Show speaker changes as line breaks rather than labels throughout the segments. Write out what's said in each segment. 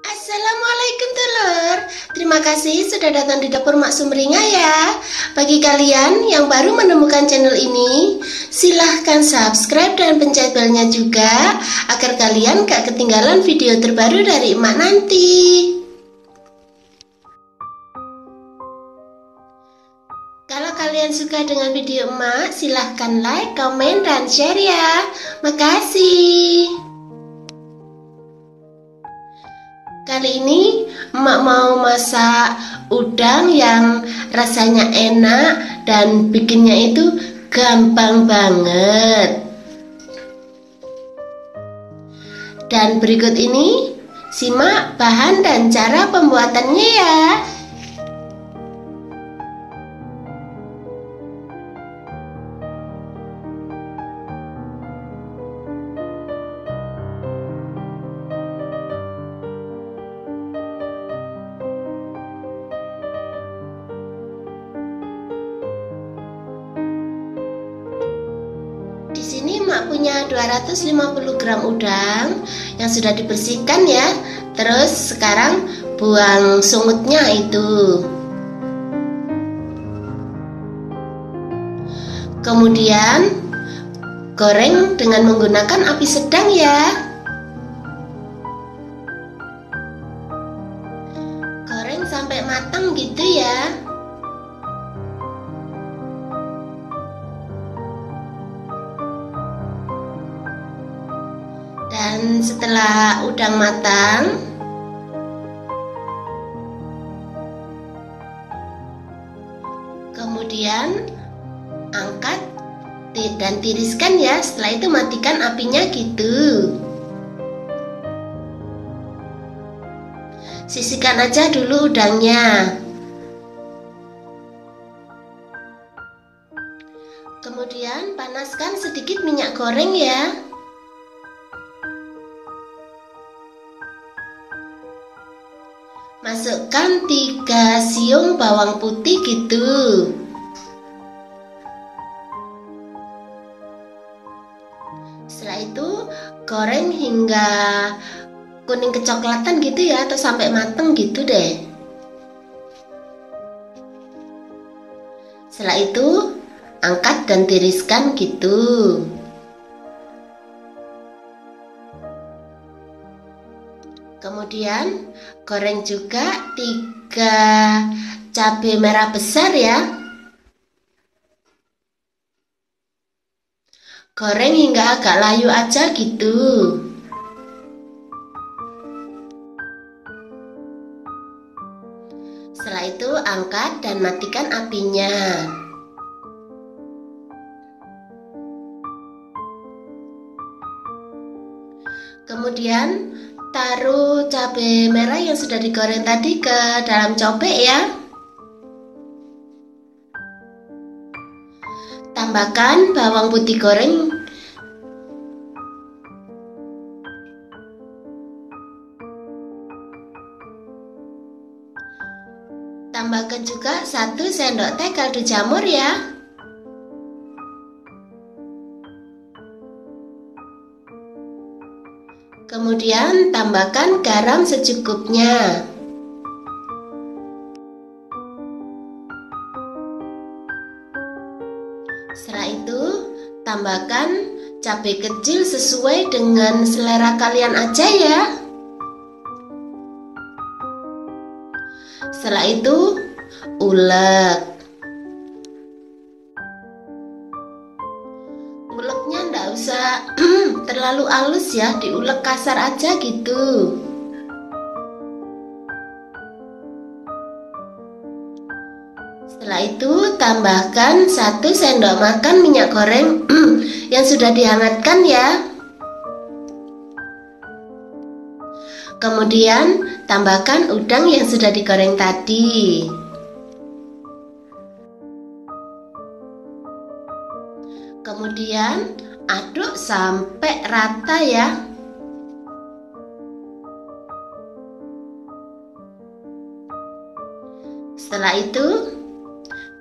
Assalamualaikum telur. Terima kasih sudah datang di dapur Mak Sumringah ya. Bagi kalian yang baru menemukan channel ini, silahkan subscribe dan pencet belnya juga agar kalian gak ketinggalan video terbaru dari Emak nanti. Kalau kalian suka dengan video Emak, silahkan like, komen, dan share ya. Makasih. Kali ini Emak mau masak udang yang rasanya enak dan bikinnya itu gampang banget. Dan berikut ini simak bahan dan cara pembuatannya ya. Di sini Mak punya 250 gram udang yang sudah dibersihkan ya. Terus sekarang buang sungutnya itu. Kemudian goreng dengan menggunakan api sedang ya. Goreng sampai matang gitu ya. Dan setelah udang matang, kemudian angkat dan tiriskan ya. Setelah itu matikan apinya gitu. Sisihkan aja dulu udangnya. Kemudian panaskan sedikit minyak goreng ya. Masukkan 3 siung bawang putih gitu. Setelah itu goreng hingga kuning kecoklatan gitu ya, atau sampai mateng gitu deh. Setelah itu angkat dan tiriskan gitu. Kemudian goreng juga 3 cabai merah besar ya. Goreng hingga agak layu aja gitu. Setelah itu angkat dan matikan apinya. Kemudian taruh cabai merah yang sudah digoreng tadi ke dalam cobek ya. Tambahkan bawang putih goreng. Tambahkan juga 1 sendok teh kaldu jamur ya. Kemudian tambahkan garam secukupnya. Setelah itu tambahkan cabai kecil sesuai dengan selera kalian aja ya. Setelah itu ulek. Uleknya ndak usah terlalu halus ya, diulek kasar aja gitu. Setelah itu tambahkan 1 sendok makan minyak goreng yang sudah dihangatkan ya. Kemudian tambahkan udang yang sudah digoreng tadi. Kemudian aduk sampai rata ya. Setelah itu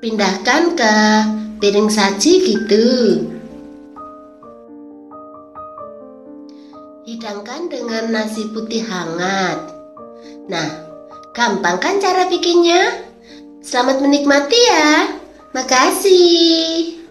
pindahkan ke piring saji gitu. dihidangkan dengan nasi putih hangat. Nah, gampang kan cara bikinnya? Selamat menikmati ya. Makasih.